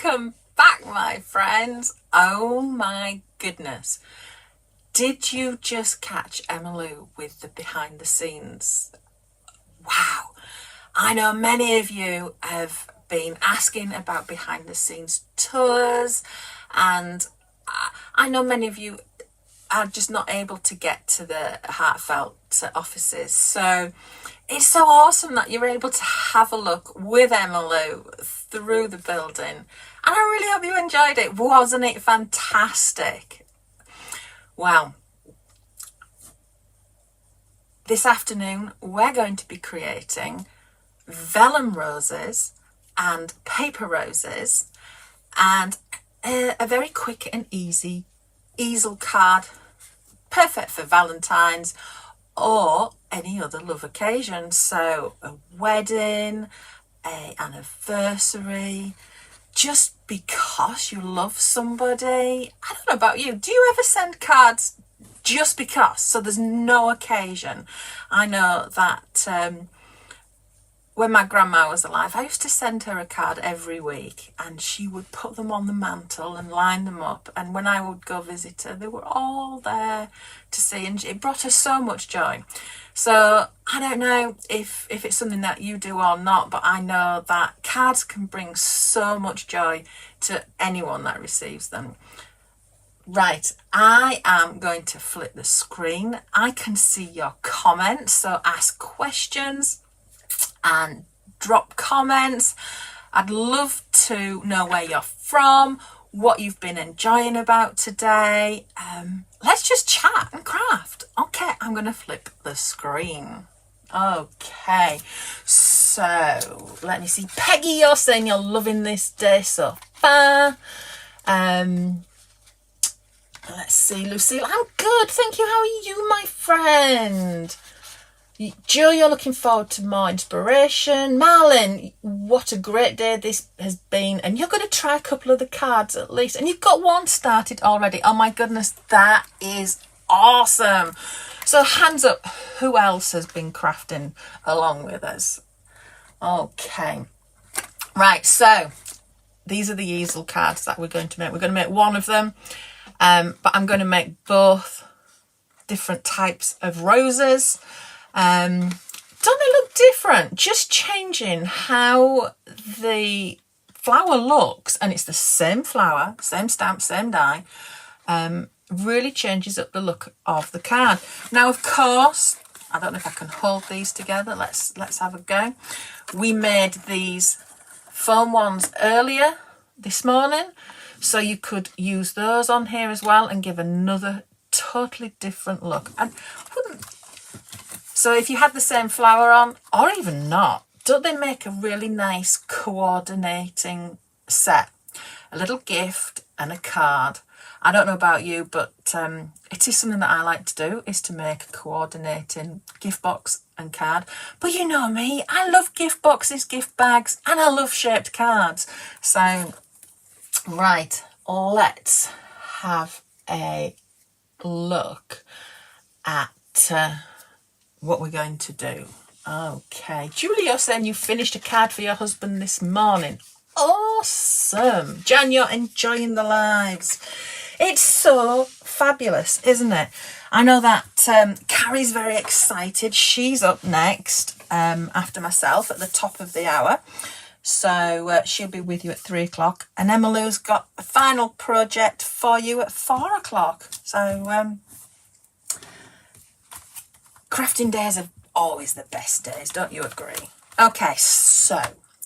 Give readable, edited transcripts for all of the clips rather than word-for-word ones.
Welcome back, my friends. Oh my goodness. Did you just catch Emma Lou with the behind the scenes? Wow. I know many of you have been asking about behind the scenes tours, and I know many of you are just not able to get to the Heartfelt offices. So it's so awesome that you're able to have a look with Emma Lou through the building. And I really hope you enjoyed it. Wasn't it fantastic? Well, this afternoon we're going to be creating vellum roses and paper roses and a very quick and easy easel card, perfect for Valentine's or any other love occasion. So a wedding, an anniversary, just because you love somebody. I don't know about you, do you ever send cards just because, so there's no occasion? I know that when my grandma was alive, I used to send her a card every week, and she would put them on the mantle and line them up, and when I would go visit her, they were all there to see, and it brought her so much joy. So I don't know if it's something that you do or not, but I know that cards can bring so much joy to anyone that receives them. Right, I am going to flip the screen. I can see your comments, so ask questions and drop comments. I'd love to know where you're from, what you've been enjoying about today. Let's just chat and craft. Okay, I'm going to flip the screen. Okay, so let me see. Peggy, you're saying you're loving this day so far. Let's see, Lucille, I'm good, thank you. How are you, my friend? Joe, you're looking forward to more inspiration. Marlon, what a great day this has been. And you're going to try a couple of the cards at least. And you've got one started already. Oh my goodness, that is awesome. So hands up, who else has been crafting along with us? Okay. Right, so these are the easel cards that we're going to make. We're going to make one of them. But I'm going to make both different types of roses. Don't they look different? Just changing how the flower looks, and it's the same flower, same stamp, same die, really changes up the look of the card. Now, of course, I don't know if I can hold these together. Let's have a go. We made these foam ones earlier this morning, so you could use those on here as well and give another totally different look. And so if you had the same flower on, or even not, don't they make a really nice coordinating set? A little gift and a card. I don't know about you, but it is something that I like to do, is to make a coordinating gift box and card. But you know me, I love gift boxes, gift bags, and I love shaped cards. So, right, let's have a look at what we're going to do. Okay, Julie, you're saying you finished a card for your husband this morning. Awesome. Jan, you're enjoying the lives. It's so fabulous, isn't it? I know that Carrie's very excited. She's up next after myself at the top of the hour. So she'll be with you at 3 o'clock. And Emma Lou's got a final project for you at 4 o'clock. So crafting days are always the best days, don't you agree? Okay, so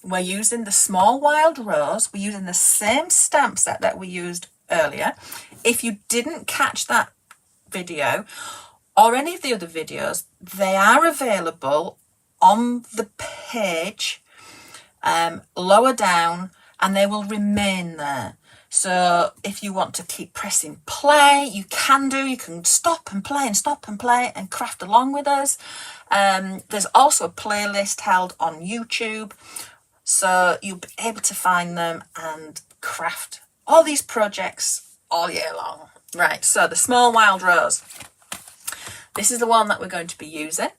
we're using the small wild rose. We're using the same stamp set that we used earlier. If you didn't catch that video or any of the other videos, they are available on the page lower down, and they will remain there. So if you want to keep pressing play, you can do. You can stop and play and craft along with us. There's also a playlist held on YouTube, so you'll be able to find them and craft all these projects all year long. Right, so the small wild rose. This is the one that we're going to be using.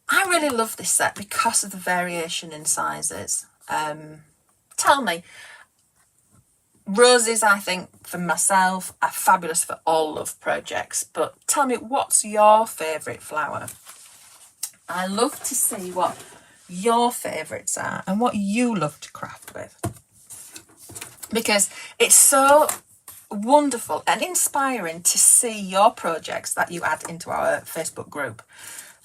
I really love this set because of the variation in sizes. Tell me, Roses, I think, for myself, are fabulous for all love projects. But tell me, what's your favourite flower? I love to see what your favourites are and what you love to craft with. Because it's so wonderful and inspiring to see your projects that you add into our Facebook group.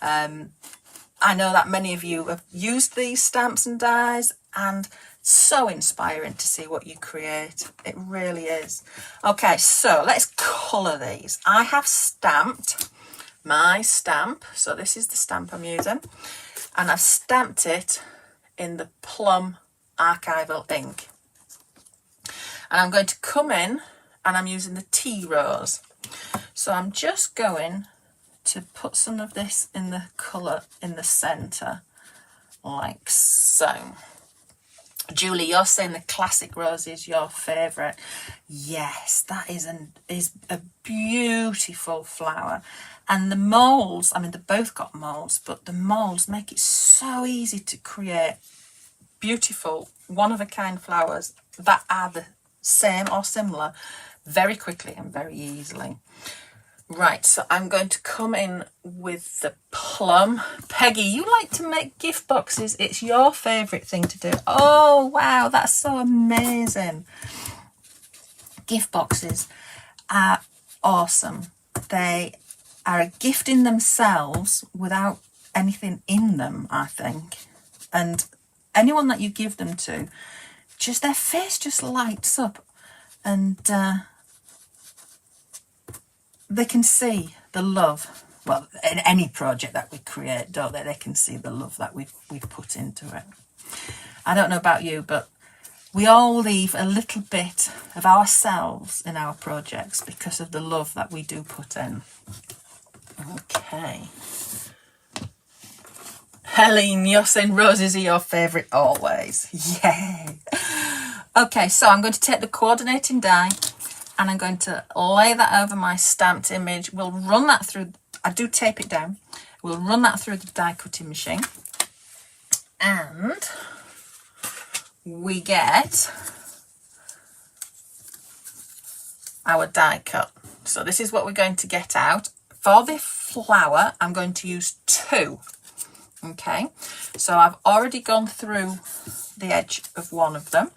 I know that many of you have used these stamps and dies, and so inspiring to see what you create. It really is. Okay, so let's colour these. I have stamped my stamp. So this is the stamp I'm using. And I've stamped it in the Plum Archival ink. And I'm going to come in and I'm using the Tea Rose. So I'm just going to put some of this in the colour in the centre, like so. Julie, you're saying the classic rose is your favourite. Yes, that is a beautiful flower. And the moulds, I mean, they've both got moulds, but the moulds make it so easy to create beautiful, one-of-a-kind flowers that are the same or similar very quickly and very easily. Right, so I'm going to come in with the plum. Peggy, you like to make gift boxes. It's your favourite thing to do. Oh, wow, that's so amazing. Gift boxes are awesome. They are a gift in themselves without anything in them, I think. And anyone that you give them to, just their face just lights up, and they can see the love. Well, in any project that we create, don't they? They can see the love that we've put into it. I don't know about you, but we all leave a little bit of ourselves in our projects because of the love that we do put in. Okay. Helene, you're saying roses are your favourite always. Yay. Okay, so I'm going to take the coordinating die and I'm going to lay that over my stamped image. We'll run that through, I do tape it down. We'll run that through the die cutting machine. And we get our die cut. So this is what we're going to get out. For the flower, I'm going to use 2. Okay, so I've already gone through the edge of one of them.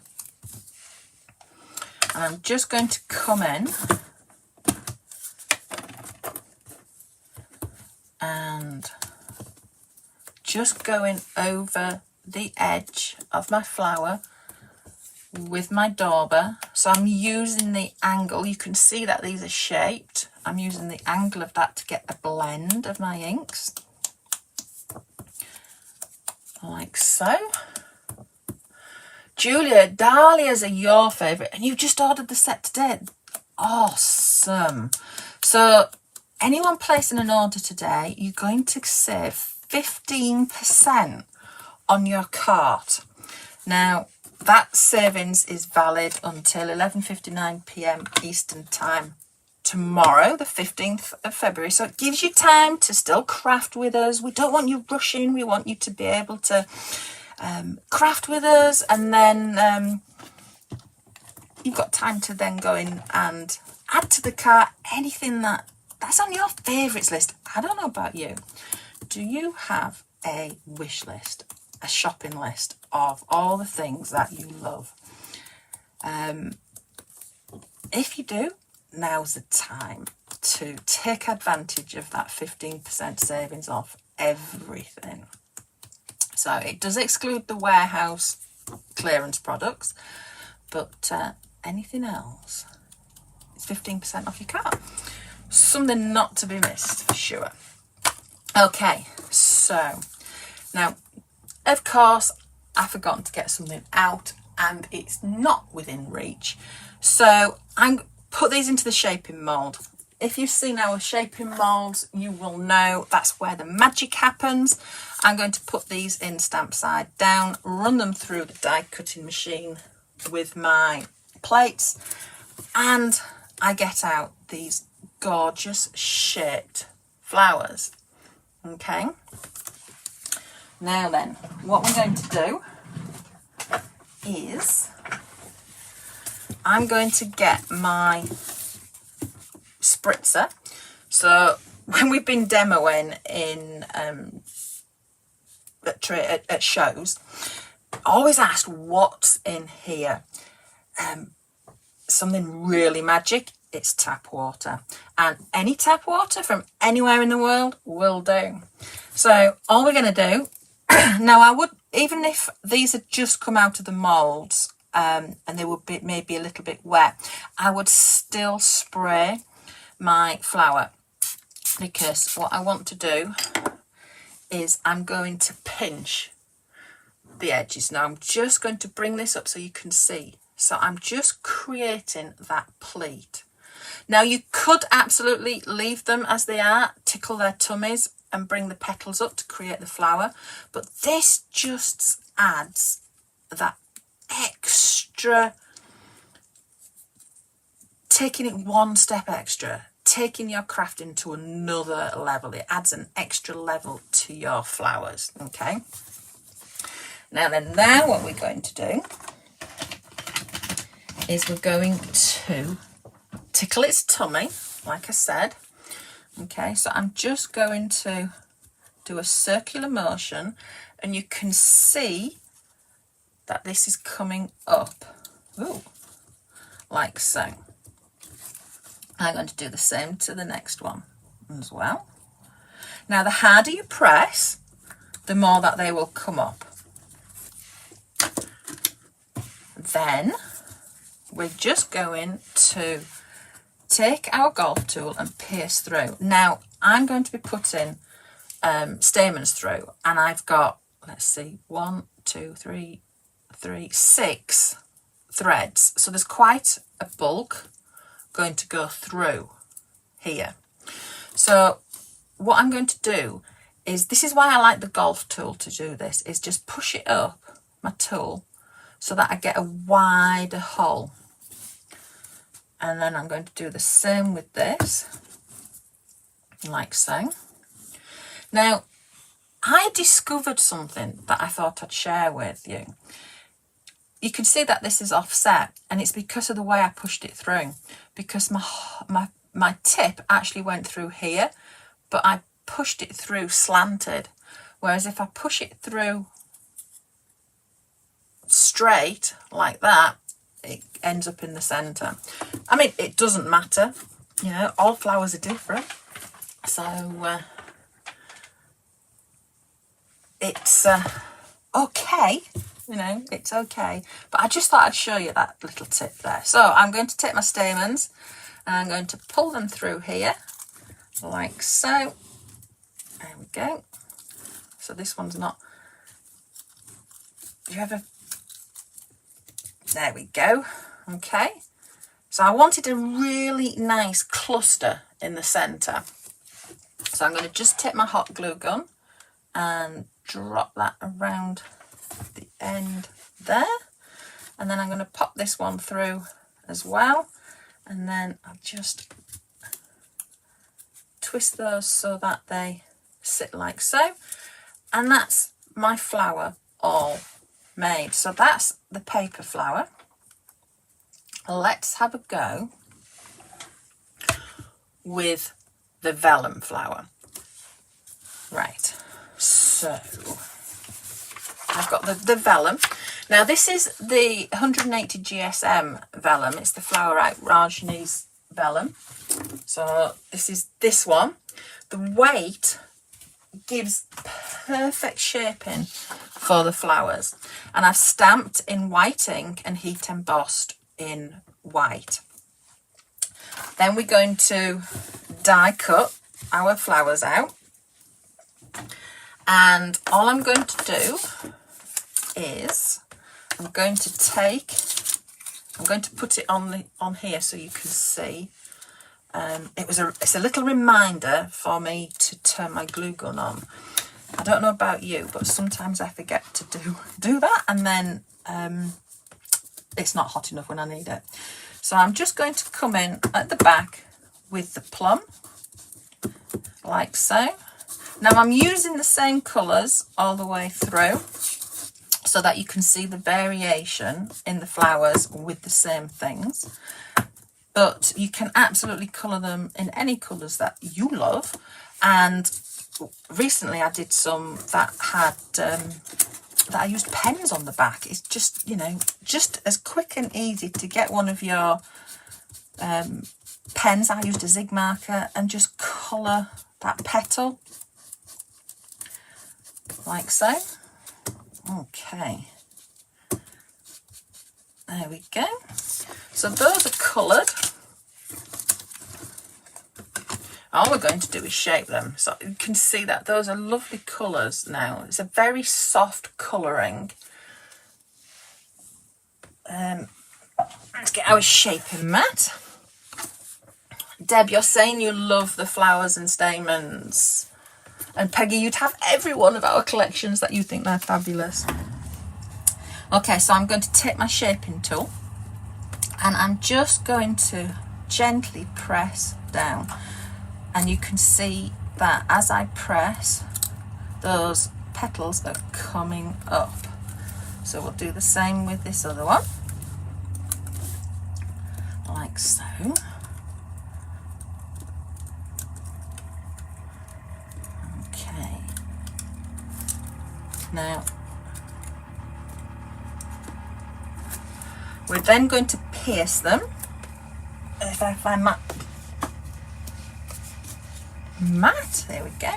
And I'm just going to come in and just going over the edge of my flower with my dauber. So I'm using the angle. You can see that these are shaped. I'm using the angle of that to get a blend of my inks. Like so. Julia, dahlias are your favourite, and you just ordered the set today. Awesome. So anyone placing an order today, you're going to save 15% on your cart. Now, that savings is valid until 11:59 p.m. Eastern Time tomorrow, the 15th of February. So it gives you time to still craft with us. We don't want you rushing. We want you to be able to craft with us, and then you've got time to then go in and add to the cart anything that's on your favourites list. I don't know about you. Do you have a wish list, a shopping list of all the things that you love? If you do, now's the time to take advantage of that 15% savings off everything. So it does exclude the warehouse clearance products, but anything else, it's 15% off your cart. Something not to be missed, for sure. Okay, so now, of course, I've forgotten to get something out and it's not within reach. So I'm put these into the shaping mould. If you've seen our shaping moulds, you will know that's where the magic happens. I'm going to put these in stamp side down, run them through the die cutting machine with my plates, and I get out these gorgeous shaped flowers. Okay. Now then, what we're going to do is I'm going to get my spritzer. So when we've been demoing in at shows, I always ask what's in here. Something really magic. It's tap water, and any tap water from anywhere in the world will do. So all we're going to do now, I would, even if these had just come out of the moulds and they would be maybe a little bit wet, I would still spray my flour, because what I want to do is I'm going to pinch the edges. Now I'm just going to bring this up so you can see. So I'm just creating that pleat. Now you could absolutely leave them as they are, tickle their tummies and bring the petals up to create the flower, but this just adds that extra, taking it one step extra, taking your crafting to another level. It adds an extra level to your flowers. Okay, now what we're going to do is we're going to tickle its tummy, like I said. Okay, so I'm just going to do a circular motion, and you can see that this is coming up, ooh, like so. I'm going to do the same to the next one as well. Now, the harder you press, the more that they will come up. Then we're just going to take our golf tool and pierce through. Now, I'm going to be putting stamens through, and I've got, let's see, 1, 2, 3, 6 threads. So there's quite a bulk going to go through here. So what I'm going to do is, this is why I like the golf tool to do this, is just push it up, my tool, so that I get a wider hole. And then I'm going to do the same with this, like so. Now, I discovered something that I thought I'd share with you. You can see that this is offset, and it's because of the way I pushed it through, because my tip actually went through here, but I pushed it through slanted, whereas if I push it through straight like that, it ends up in the center. I mean, it doesn't matter, you know, all flowers are different, so it's okay, you know, it's okay. But I just thought I'd show you that little tip there. So I'm going to take my stamens and I'm going to pull them through here, like so. There we go. So this one's not, do you ever, there we go. Okay, so I wanted a really nice cluster in the center, so I'm going to just take my hot glue gun and drop that around the end there, and then I'm going to pop this one through as well, and then I'll just twist those so that they sit like so, and that's my flower all made. So that's the paper flower. Let's have a go with the vellum flower. Right, so I've got the vellum. Now this is the 180 GSM vellum. It's the Flower Out Rajni's vellum. So this is this one. The weight gives perfect shaping for the flowers, and I've stamped in white ink and heat embossed in white. Then we're going to die cut our flowers out, and all I'm going to do is I'm going to put it on here so you can see. It's a little reminder for me to turn my glue gun on. I don't know about you, but sometimes I forget to do that, and then it's not hot enough when I need it. So I'm just going to come in at the back with the plum, like so. Now I'm using the same colours all the way through. so that you can see the variation in the flowers with the same things. But you can absolutely colour them in any colours that you love. And recently I did some that had that I used pens on the back. It's just, you know, just as quick and easy to get one of your pens. I used a zig marker and just colour that petal like so. Okay, there we go. So those are coloured. All we're going to do is shape them. So you can see that those are lovely colours now. It's a very soft colouring. Let's get our shaping mat. Deb, you're saying you love the flowers and stamens. And Peggy, you'd have every one of our collections that you think they're fabulous. Okay, so I'm going to take my shaping tool and I'm just going to gently press down. And you can see that as I press, those petals are coming up. So we'll do the same with this other one, like so. Okay. Now, we're then going to pierce them. If I find my mat, there we go.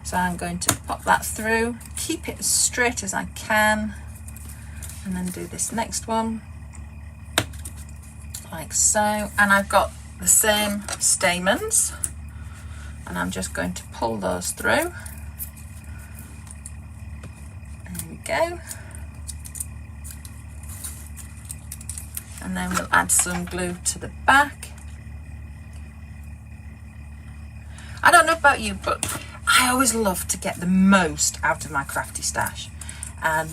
So I'm going to pop that through, keep it as straight as I can, and then do this next one like so. And I've got the same stamens and I'm just going to pull those through. There we go. And then we'll add some glue to the back. I don't know about you, but I always love to get the most out of my crafty stash. And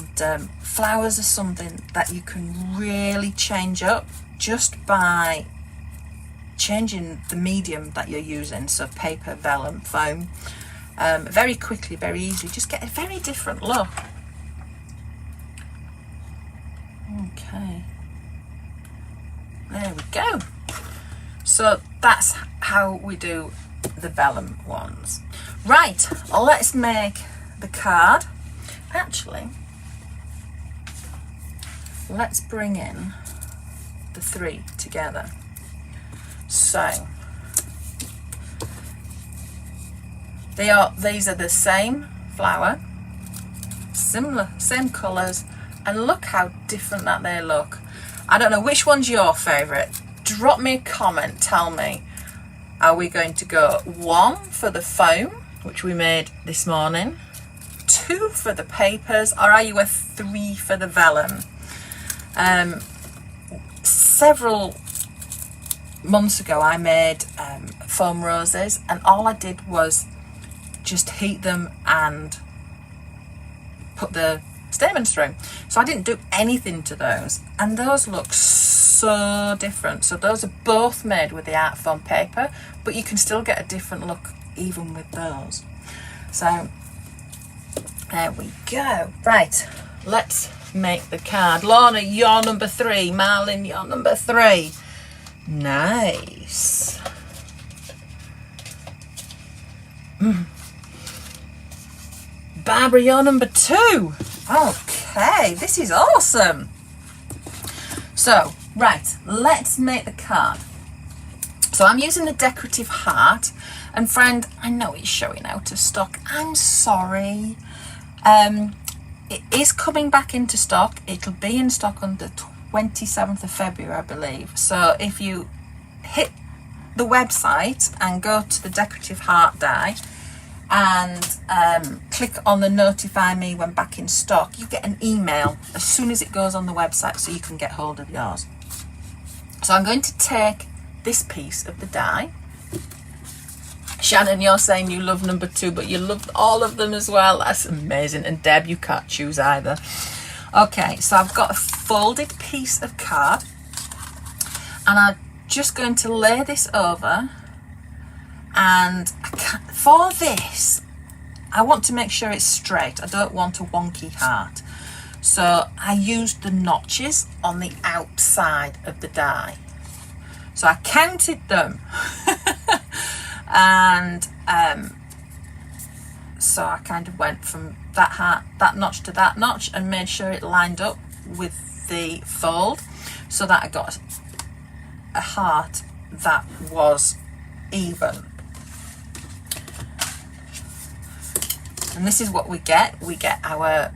flowers are something that you can really change up just by changing the medium that you're using. So paper, vellum, foam. Very quickly, very easily. Just get a very different look. Okay. There we go. So that's how we do the vellum ones. Right, let's make the card. Actually, let's bring in the three together. So these are the same flower, similar, same colours, and look how different that they look. I don't know which one's your favourite. Drop me a comment, tell me. Are we going to go 1 for the foam, which we made this morning, 2 for the papers, or are you a 3 for the vellum? Several months ago I made foam roses, and all I did was just heat them and put the stamens through. So I didn't do anything to those, and those look so different. So those are both made with the art foam paper, but you can still get a different look even with those. So there we go. Right, let's make the card. Lorna, you're number 3. Marlin, you're number 3. Nice. Barbara, you're number 2. Okay, this is awesome. So, right, let's make the card. So I'm using the decorative heart, and friend, I know it's showing out of stock. I'm sorry. It is coming back into stock. It'll be in stock on the 27th of February, I believe. So if you hit the website and go to the decorative heart die and click on the notify me when back in stock, you get an email as soon as it goes on the website so you can get hold of yours. So I'm going to take this piece of the die. Shannon, you're saying you love number 2, but you love all of them as well. That's amazing. And Deb, you can't choose either. Okay, so I've got a folded piece of card, and I'm just going to lay this over. And for this, I want to make sure it's straight. I don't want a wonky heart. So I used the notches on the outside of the die. So I counted them. And so I kind of went from that notch to that notch and made sure it lined up with the fold, so that I got a heart that was even. And this is what we get. We get our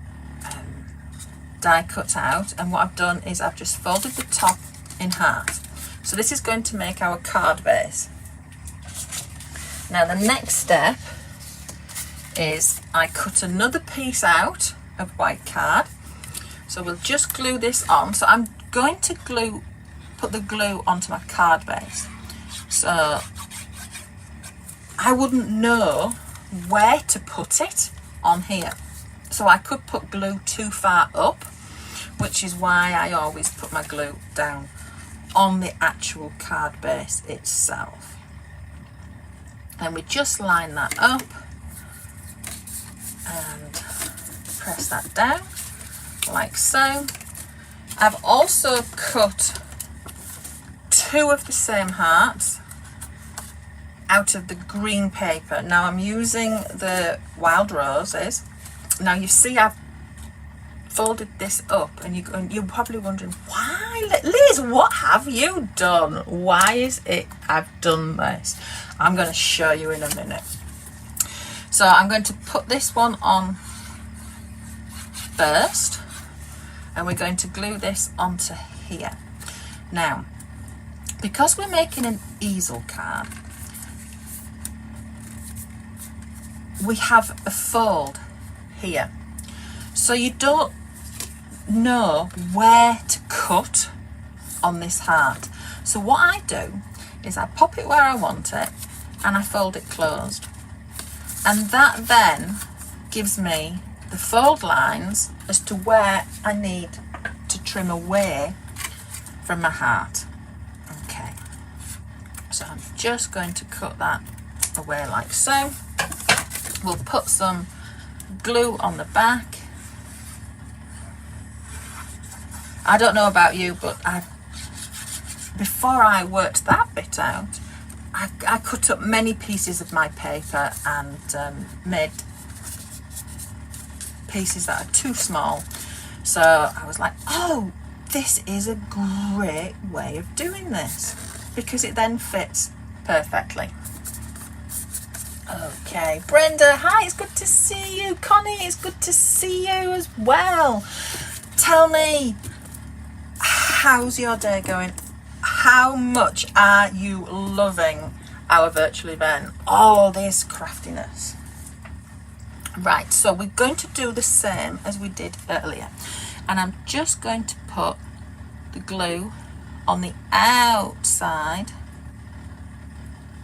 die cut out, and what I've done is I've just folded the top in half. So this is going to make our card base. Now the next step is I cut another piece out of white card. So we'll just glue this on. So I'm going to put the glue onto my card base. So I wouldn't know where to put it on here. So I could put glue too far up, which is why I always put my glue down on the actual card base itself. And we just line that up and press that down like so. I've also cut two of the same hearts out of the green paper. Now I'm using the wild roses. Now you see I've folded this up, and you're probably wondering, why, Liz, what have you done? Why is it I've done this? I'm going to show you in a minute. So I'm going to put this one on first, and we're going to glue this onto here. Now, because we're making an easel card, we have a fold here, so you don't know where to cut on this heart. So what I do is I pop it where I want it and I fold it closed, and that then gives me the fold lines as to where I need to trim away from my heart. Okay, so I'm just going to cut that away like so. We'll put some glue on the back. I don't know about you, but before I worked that bit out, I cut up many pieces of my paper and made pieces that are too small. So I was like, oh, this is a great way of doing this, because it then fits perfectly. Okay, Brenda, hi, it's good to see you. Connie, it's good to see you as well. Tell me, how's your day going? How much are you loving our virtual event? All this craftiness. Right, so we're going to do the same as we did earlier. And I'm just going to put the glue on the outside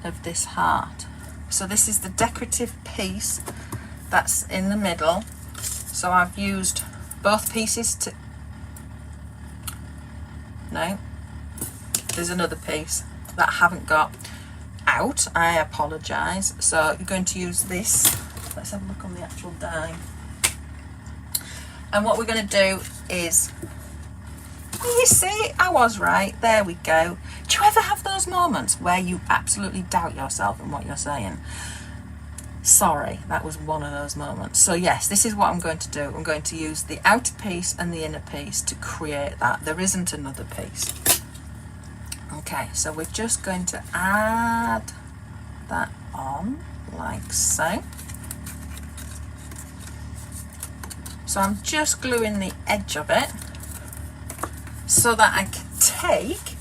of this heart. So this is the decorative piece that's in the middle. So I've used both pieces to... No, there's another piece that I haven't got out. I apologise. So you're going to use this. Let's have a look on the actual die. And what we're going to do is... You see, I was right. There we go. Do you ever have those moments where you absolutely doubt yourself and what you're saying? Sorry, that was one of those moments. So yes, this is what I'm going to do. I'm going to use the outer piece and the inner piece to create that. There isn't another piece. Okay, so we're just going to add that on like so. So I'm just gluing the edge of it so that I can take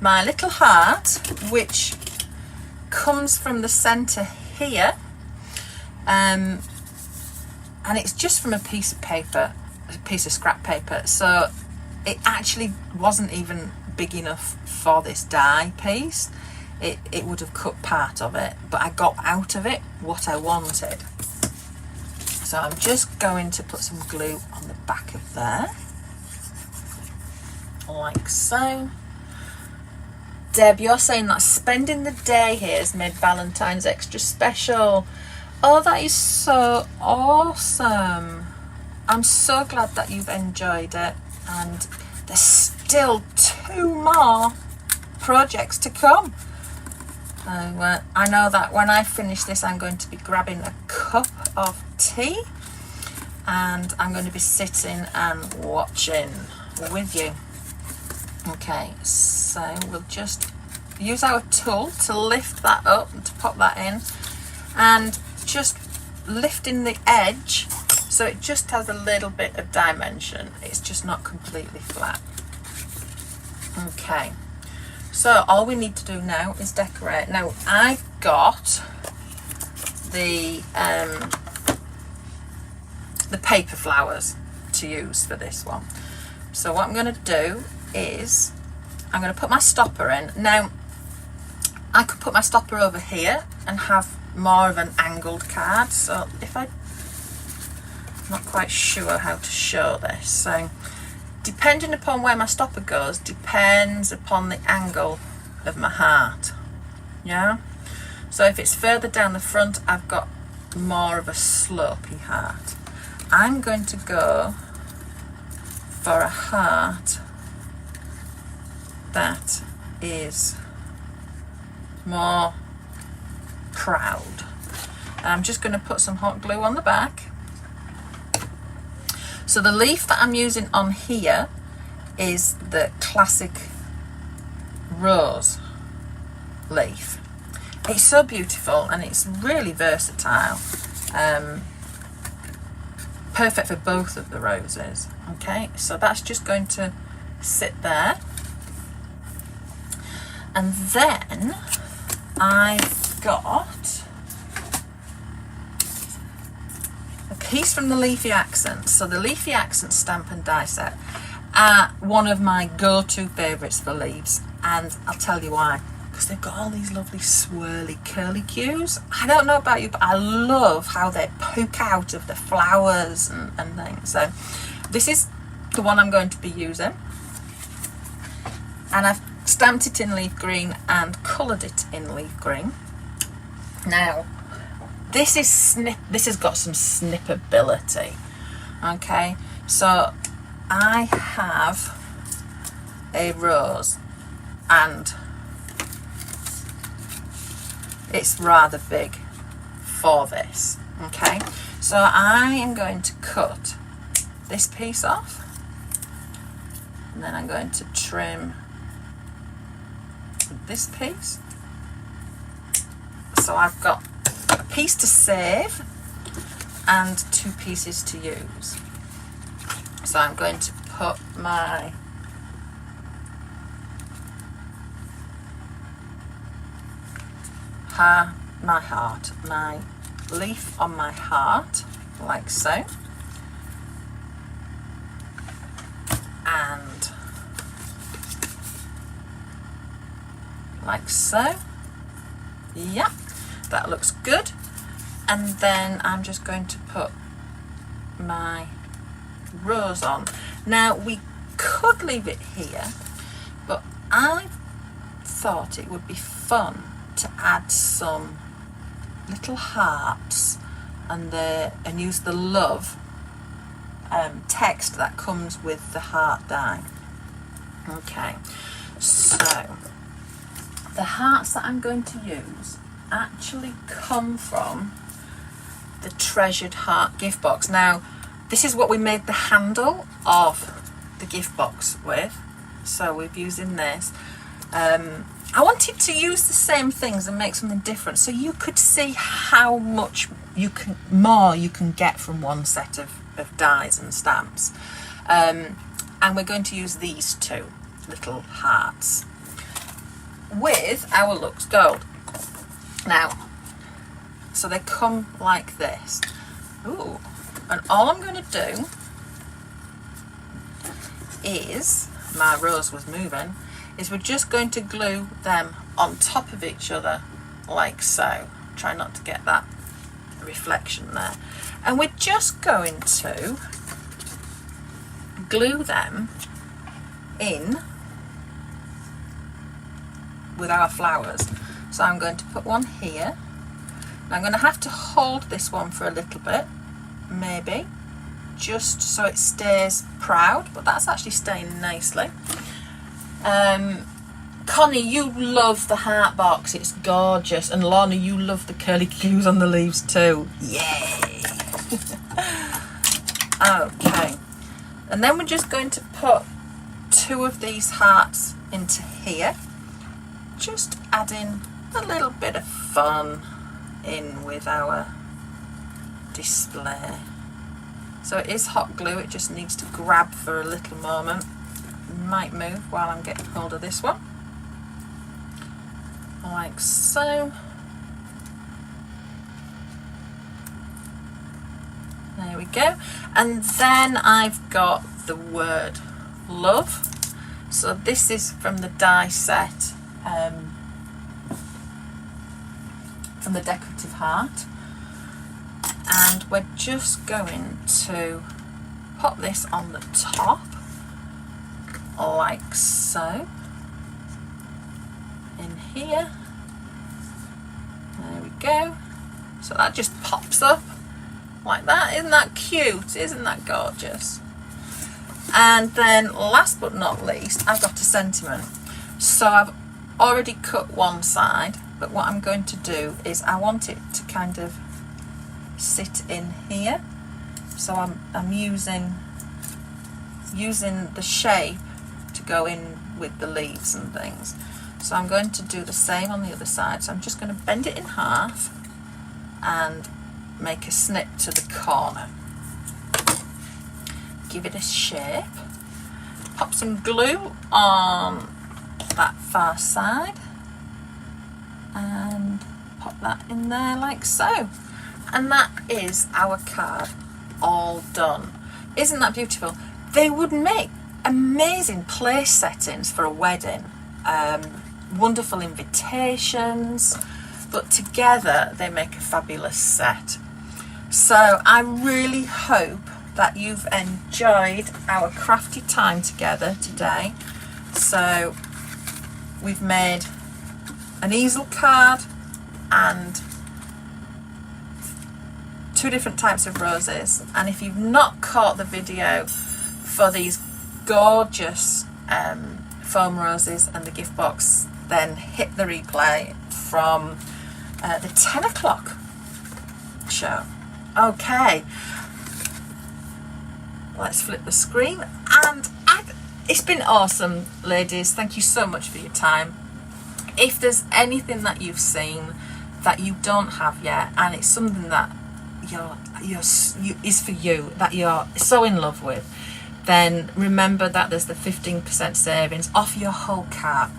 my little heart, which comes from the center here, and it's just from a piece of paper, a piece of scrap paper, so it actually wasn't even big enough for this die piece. It would have cut part of it, but I got out of it what I wanted. So I'm just going to put some glue on the back of there like so. Deb, you're saying that spending the day here has made Valentine's extra special. Oh, that is so awesome. I'm so glad that you've enjoyed it, and there's still 2 more projects to come. So I know that when I finish this, I'm going to be grabbing a cup of tea and I'm going to be sitting and watching with you. Okay, so we'll just use our tool to lift that up and to pop that in, and just lifting the edge so it just has a little bit of dimension. It's just not completely flat. Okay, so all we need to do now is decorate. Now I've got the paper flowers to use for this one. So what I'm going to do is I'm going to put my stopper in. Now I could put my stopper over here and have more of an angled card. So if I'm not quite sure how to show this, so depending upon where my stopper goes depends upon the angle of my heart. Yeah, so if it's further down the front, I've got more of a slopey heart. I'm going to go for a heart that is more proud. And I'm just going to put some hot glue on the back. So the leaf that I'm using on here is the classic rose leaf. It's so beautiful and it's really versatile. Perfect for both of the roses. Okay, so that's just going to sit there. And then I've got a piece from the Leafy Accents. So the Leafy Accents stamp and die set are one of my go-to favourites for leaves, and I'll tell you why. Because they've got all these lovely swirly curly cues. I don't know about you, but I love how they poke out of the flowers and things. So this is the one I'm going to be using, and I've stamped it in leaf green and coloured it in leaf green. Now this has got some snippability. Okay, so I have a rose and it's rather big for this. Okay, so I am going to cut this piece off, and then I'm going to trim this piece. So I've got a piece to save and 2 pieces to use. So I'm going to put my my leaf on my heart, like so, and like so. Yeah, that looks good. And then I'm just going to put my rose on. Now we could leave it here, but I thought it would be fun to add some little hearts and use the love text that comes with the heart die. Okay, so the hearts that I'm going to use actually come from the Treasured Heart gift box. Now this is what we made the handle of the gift box with, so we're using this. I wanted to use the same things and make something different so you could see how much more you can get from one set of dies and stamps. And we're going to use these 2 little hearts with our Lux Gold. Now, so they come like this. Ooh, and all I'm going to do is, my rose was moving, is we're just going to glue them on top of each other like so. Try not to get that reflection there. And we're just going to glue them in with our flowers. So I'm going to put one here. I'm going to have to hold this one for a little bit, maybe, just so it stays proud, but that's actually staying nicely. Connie, you love the heart box, it's gorgeous, and Lorna, you love the curly cues on the leaves too. Yay! Okay, and then we're just going to put 2 of these hearts into here, just adding a little bit of fun in with our display. So it is hot glue, it just needs to grab for a little moment. It might move while I'm getting hold of this one, like so. There we go. And then I've got the word love. So this is from the die set, from the decorative heart. And we're just going to pop this on the top, like so, in here. There we go. So that just pops up like that. Isn't that cute? Isn't that gorgeous? And then last but not least, I've got a sentiment. So I've already cut one side, but what I'm going to do is I want it to kind of sit in here. So I'm using the shape to go in with the leaves and things. So I'm going to do the same on the other side. So I'm just going to bend it in half and make a snip to the corner. Give it a shape. Pop some glue on that far side and pop that in there like so. And that is our card all done. Isn't that beautiful? They would make amazing place settings for a wedding. Wonderful invitations, but together they make a fabulous set. So I really hope that you've enjoyed our crafty time together today. So we've made an easel card and 2 different types of roses. And if you've not caught the video for these gorgeous foam roses and the gift box, then hit the replay from the 10 o'clock show. Okay, let's flip the screen. And it's been awesome, ladies. Thank you so much for your time. If there's anything that you've seen that you don't have yet, and it's something that is for you, that you're so in love with, then remember that there's the 15% savings off your whole cart.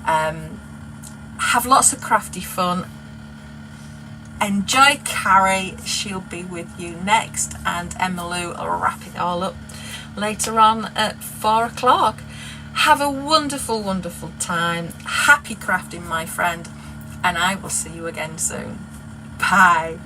Have lots of crafty fun. Enjoy Carrie, she'll be with you next, and Emmylou will wrap it all up later on at 4 o'clock. Have a wonderful, wonderful time. Happy crafting, my friend, and I will see you again soon. Bye.